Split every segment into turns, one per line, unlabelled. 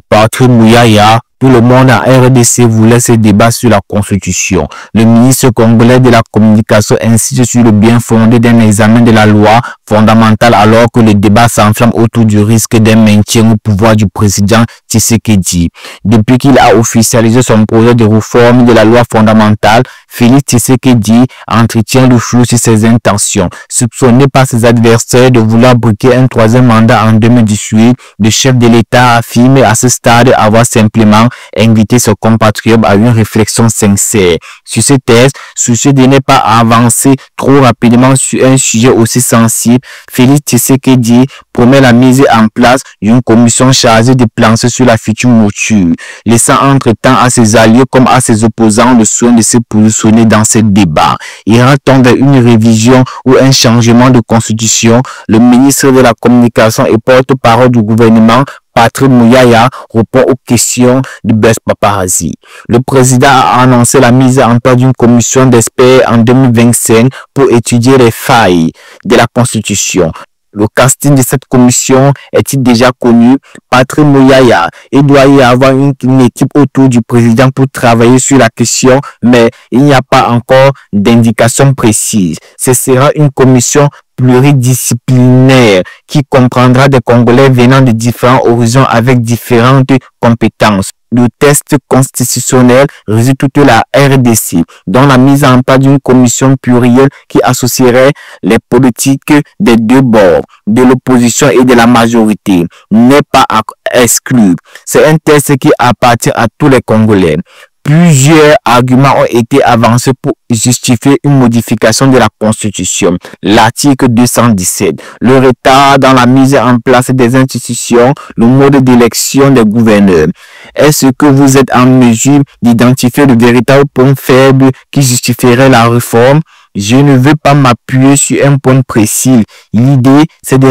Patrick Muyaya. Tout le monde en RDC voulait ce débat sur la Constitution. Le ministre congolais de la Communication insiste sur le bien fondé d'un examen de la loi fondamentale alors que le débat s'enflamme autour du risque d'un maintien au pouvoir du président Tshisekedi. Depuis qu'il a officialisé son projet de réforme de la loi fondamentale, Félix Tshisekedi entretient le flou sur ses intentions. Soupçonné par ses adversaires de vouloir briquer un troisième mandat en 2018, le chef de l'État affirme à ce stade avoir simplement invité ses compatriotes à une réflexion sincère. Sur ce texte, soucieux de ne pas avancer trop rapidement sur un sujet aussi sensible, Félix Tshisekedi promet la mise en place d'une commission chargée de plancher sur la future mouture, laissant entre-temps à ses alliés comme à ses opposants le soin de se positionner dans ce débat. Ira-t-on vers une révision ou un changement de constitution? Le ministre de la Communication et porte-parole du gouvernement, Patrick Muyaya, répond aux questions de Blaise Paparazzi. Le président a annoncé la mise en place d'une commission d'experts en 2025 pour étudier les failles de la Constitution. Le casting de cette commission est-il déjà connu? Patrick Muyaya, il doit y avoir une équipe autour du président pour travailler sur la question, mais il n'y a pas encore d'indication précise. Ce sera une commission pluridisciplinaire qui comprendra des Congolais venant de différents horizons avec différentes compétences. Le texte constitutionnel résume toute la RDC, dont la mise en place d'une commission plurielle qui associerait les politiques des deux bords, de l'opposition et de la majorité, n'est pas à exclure. C'est un texte qui appartient à tous les Congolais. Plusieurs arguments ont été avancés pour justifier une modification de la Constitution. L'article 217, le retard dans la mise en place des institutions, le mode d'élection des gouverneurs. Est-ce que vous êtes en mesure d'identifier le véritable point faible qui justifierait la réforme? Je ne veux pas m'appuyer sur un point précis. L'idée, c'est de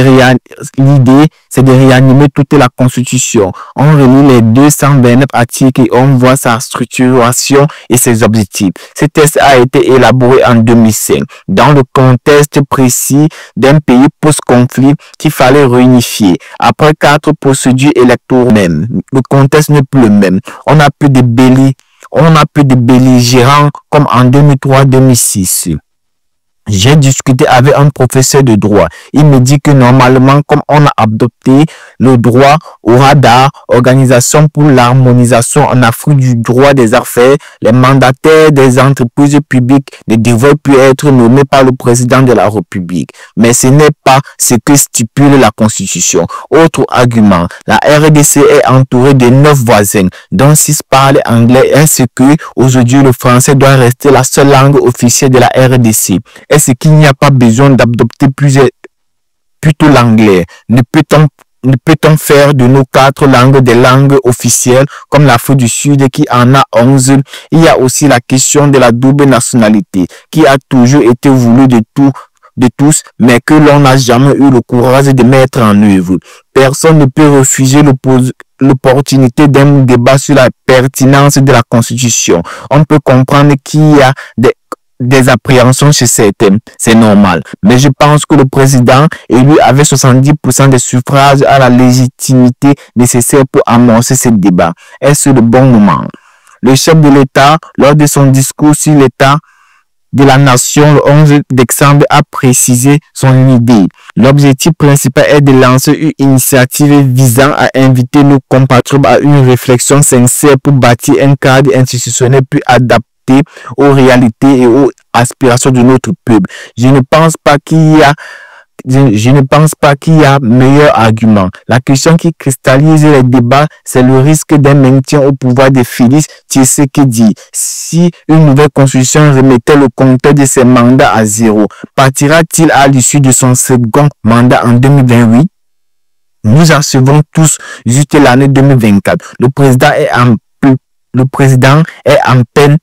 réanimer toute la Constitution. On relit les 229 articles et on voit sa structuration et ses objectifs. Ce texte a été élaboré en 2005 dans le contexte précis d'un pays post-conflit qu'il fallait réunifier. Après 4 procédures électorales même, le contexte n'est plus le même. On a plus de belligérants comme en 2003-2006. J'ai discuté avec un professeur de droit. Il me dit que normalement, comme on a adopté le droit au radar, organisation pour l'harmonisation en Afrique du droit des affaires, les mandataires des entreprises publiques ne devraient plus être nommés par le président de la République. Mais ce n'est pas ce que stipule la Constitution. Autre argument, la RDC est entourée de 9 voisins, dont 6 parlent anglais. Est-ce que aujourd'hui le français doit rester la seule langue officielle de la RDC? Est-ce qu'il n'y a pas besoin d'adopter plutôt l'anglais? Ne peut-on faire de nos 4 langues des langues officielles comme l'Afrique du Sud qui en a 11? Il y a aussi la question de la double nationalité qui a toujours été voulue de tous, mais que l'on n'a jamais eu le courage de mettre en œuvre. Personne ne peut refuser l'opportunité d'un débat sur la pertinence de la Constitution. On peut comprendre qu'il y a des appréhensions chez certains, c'est normal. Mais je pense que le président élu avec 70% des suffrages a la légitimité nécessaire pour amorcer ce débat. Est-ce le bon moment? Le chef de l'État, lors de son discours sur l'état de la nation le 11 décembre, a précisé son idée. L'objectif principal est de lancer une initiative visant à inviter nos compatriotes à une réflexion sincère pour bâtir un cadre institutionnel plus adapté aux réalités et aux aspirations de notre peuple. Je ne pense pas qu'il y a meilleur argument. La question qui cristallise les débats, c'est le risque d'un maintien au pouvoir de Félix Tshisekedi. Si une nouvelle constitution remettait le compteur de ses mandats à 0, partira-t-il à l'issue de son second mandat en 2028? Nous en savons tous juste l'année 2024. Le président est à peine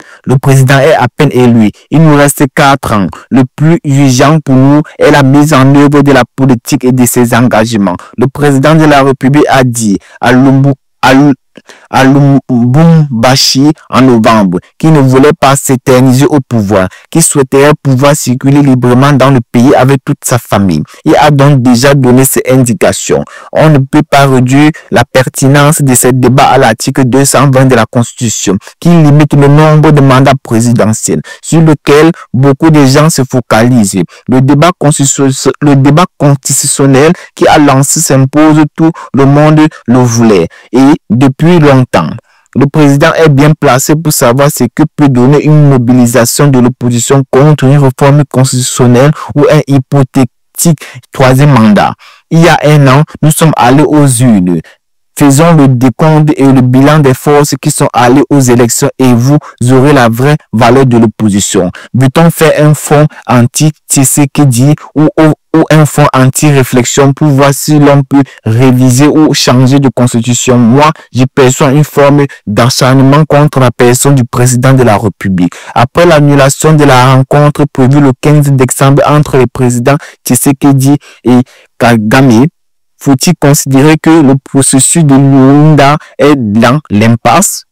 élu. Il nous reste 4 ans. Le plus urgent pour nous est la mise en œuvre de la politique et de ses engagements. Le président de la République a dit à à Lubumbashi en novembre, qui ne voulait pas s'éterniser au pouvoir, qui souhaiterait pouvoir circuler librement dans le pays avec toute sa famille. Il a donc déjà donné ses indications. On ne peut pas réduire la pertinence de ces débats à l'article 220 de la Constitution, qui limite le nombre de mandats présidentiels, sur lequel beaucoup de gens se focalisent. Le débat constitutionnel qui a lancé s'impose, tout le monde le voulait, et depuis longtemps. Le président est bien placé pour savoir ce que peut donner une mobilisation de l'opposition contre une réforme constitutionnelle ou un hypothétique troisième mandat. Il y a un an, nous sommes allés aux urnes. Faisons le décompte et le bilan des forces qui sont allées aux élections et vous aurez la vraie valeur de l'opposition. Veut-on faire un fonds anti-Tshisekedi ou un fonds anti-réflexion pour voir si l'on peut réviser ou changer de constitution? Moi, je perçois une forme d'acharnement contre la personne du président de la République. Après l'annulation de la rencontre prévue le 15 décembre entre le président Tshisekedi et Kagame, faut-il considérer que le processus de Luanda est dans l'impasse?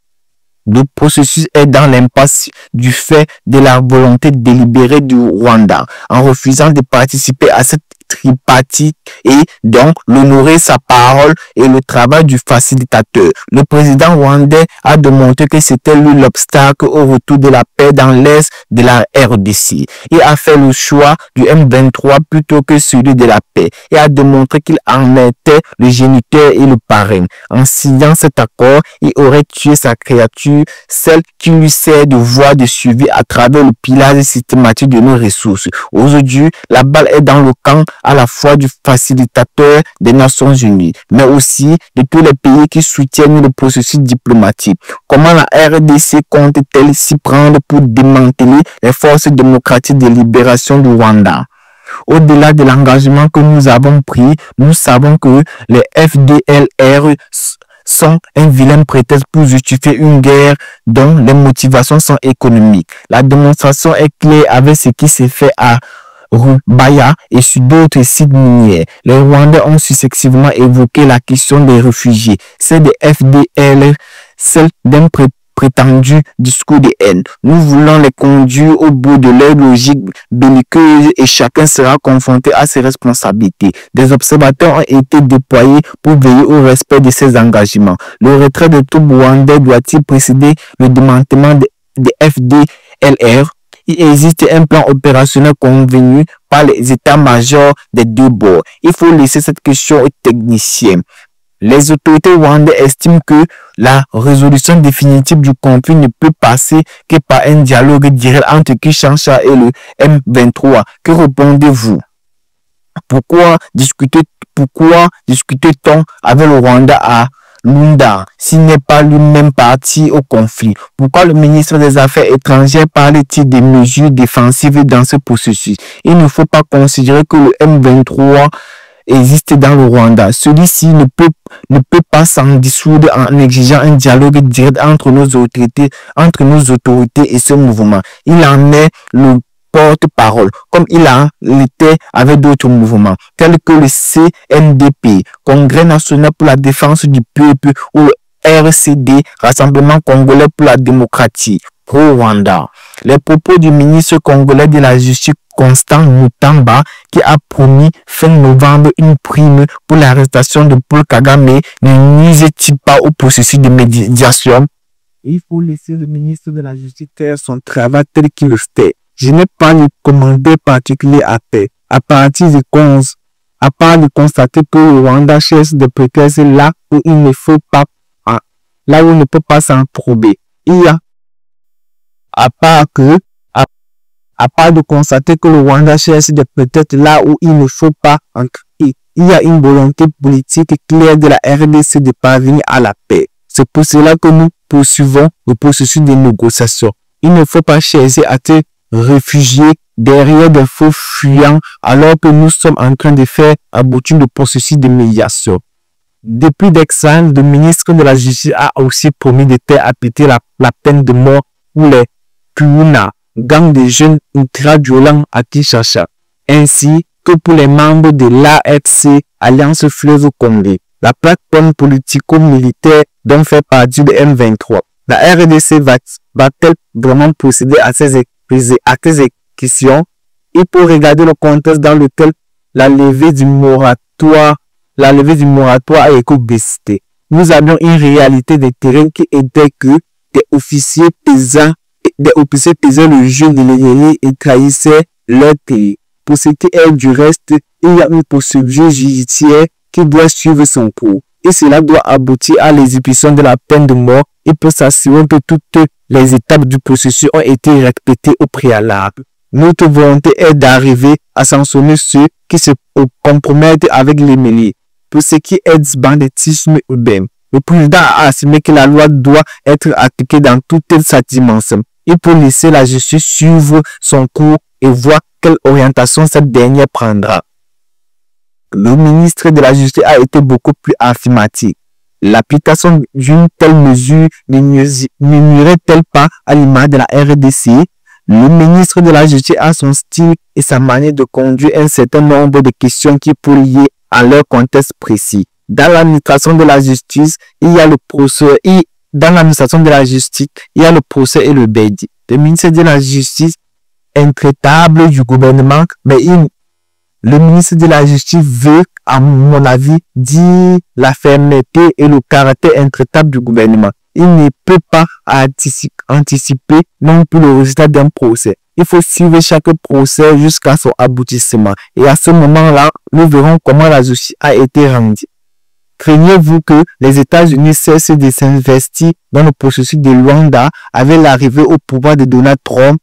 Le processus est dans l'impasse du fait de la volonté délibérée du Rwanda en refusant de participer à cette tripartite et donc l'honorer sa parole et le travail du facilitateur. Le président rwandais a démontré que c'était lui l'obstacle au retour de la paix dans l'est de la RDC. Il a fait le choix du M23 plutôt que celui de la paix et a démontré qu'il en était le géniteur et le parrain. En signant cet accord, il aurait tué sa créature, celle qui lui sert de voie de suivi à travers le pillage systématique de nos ressources. Aujourd'hui, la balle est dans le camp à la fois du facilitateur des Nations Unies, mais aussi de tous les pays qui soutiennent le processus diplomatique. Comment la RDC compte-t-elle s'y prendre pour démanteler les forces démocratiques de libération du Rwanda? Au-delà de l'engagement que nous avons pris, nous savons que les FDLR sont un vilain prétexte pour justifier une guerre dont les motivations sont économiques. La démonstration est claire avec ce qui s'est fait à Rubaya et sur d'autres sites miniers. Les Rwandais ont successivement évoqué la question des réfugiés, celle des FDL, celle d'un prétendu discours de haine. Nous voulons les conduire au bout de leur logique belliqueuse et chacun sera confronté à ses responsabilités. Des observateurs ont été déployés pour veiller au respect de ces engagements. Le retrait de tout Rwandais doit-il précéder le démantèlement des FDLR? Il existe un plan opérationnel convenu par les états-majors des deux bords. Il faut laisser cette question aux techniciens. Les autorités rwandaises estiment que la résolution définitive du conflit ne peut passer que par un dialogue direct entre Kinshasa et le M23. Que répondez-vous? Pourquoi discute-t-on avec le Rwanda à Luanda s'il n'est pas lui-même parti au conflit? Pourquoi le ministre des Affaires étrangères parle-t-il des mesures défensives dans ce processus? Il ne faut pas considérer que le M23 existe dans le Rwanda. Celui-ci ne peut pas s'en dissoudre en exigeant un dialogue direct entre nos autorités et ce mouvement. Il en est le porte-parole, comme il a été avec d'autres mouvements, tels que le CNDP, Congrès national pour la défense du peuple, ou le RCD, Rassemblement congolais pour la démocratie, pro-Rwanda. Les propos du ministre congolais de la Justice, Constant Mutamba, qui a promis fin novembre une prime pour l'arrestation de Paul Kagame, ne nuisait-il pas au processus de médiation? Il faut laisser le ministre de la Justice faire son travail tel qu'il le fait. Je n'ai pas de commentaire particulier à faire. À partir de 11, à part de constater que le Rwanda cherche des prétextes là où il ne faut pas, là où il ne peut pas s'en prober. Il y a, à part de constater que le Rwanda cherche des prétextes là où il ne faut pas entrer, il y a une volonté politique claire de la RDC de parvenir à la paix. C'est pour cela que nous poursuivons le processus de négociation. Il ne faut pas chercher à te réfugier derrière des faux fuyants alors que nous sommes en train de faire aboutir le processus de médiation. Depuis d'exemple, le ministre de la Justice a aussi promis de faire appliquer la peine de mort pour les Puna, gang de jeunes ultra-violents à Kinshasa, ainsi que pour les membres de l'AFC, Alliance Fleuve Congo.
la plateforme politico-militaire dont fait partie le M23. La RDC va-t-elle vraiment procéder à ces exécutions? Il faut regarder le contexte dans lequel la levée du moratoire a été décidée. Nous avions une réalité de terrain qui était que des officiers pesants le jeu de l'égalité et trahissaient leur pays. Pour ce qui est du reste, il y a une procédure judiciaire qui doit suivre son cours. Et cela doit aboutir à l'exécution de la peine de mort. Il peut s'assurer que toutes les étapes du processus ont été respectées au préalable. Notre volonté est d'arriver à sanctionner ceux qui se compromettent avec les mêlés. Pour ce qui est du banditisme urbain, le président a affirmé que la loi doit être appliquée dans toute sa dimension. Il faut laisser la justice suivre son cours et voir quelle orientation cette dernière prendra. Le ministre de la Justice a été beaucoup plus affirmatif. L'application d'une telle mesure n'irait-elle pas à l'image de la RDC? Le ministre de la Justice a son style et sa manière de conduire un certain nombre de questions qui sont liées à leur contexte précis. Dans l'administration de la justice, il y a le procès et le verdict. Le ministre de la Justice est intraitable du gouvernement, mais le ministre de la Justice veut, à mon avis, dire la fermeté et le caractère intraitable du gouvernement. Il ne peut pas anticiper non plus le résultat d'un procès. Il faut suivre chaque procès jusqu'à son aboutissement. Et à ce moment-là, nous verrons comment la justice a été rendue. Craignez-vous que les États-Unis cessent de s'investir dans le processus de Luanda avec l'arrivée au pouvoir de Donald Trump?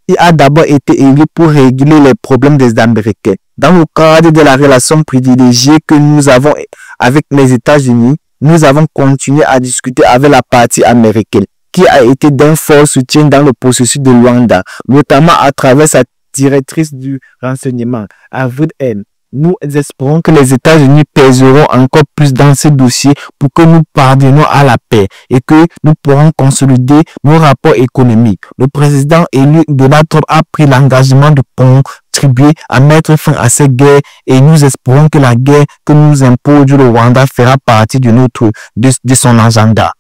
Il a d'abord été élu pour régler les problèmes des Américains. Dans le cadre de la relation privilégiée que nous avons avec les États-Unis, nous avons continué à discuter avec la partie américaine, qui a été d'un fort soutien dans le processus de Luanda, notamment à travers sa directrice du renseignement, Avril Haines. Nous espérons que les États-Unis pèseront encore plus dans ce dossier pour que nous parvenions à la paix et que nous pourrons consolider nos rapports économiques. Le président élu Donald Trump a pris l'engagement de contribuer à mettre fin à cette guerre et nous espérons que la guerre que nous impose le Rwanda fera partie de son agenda.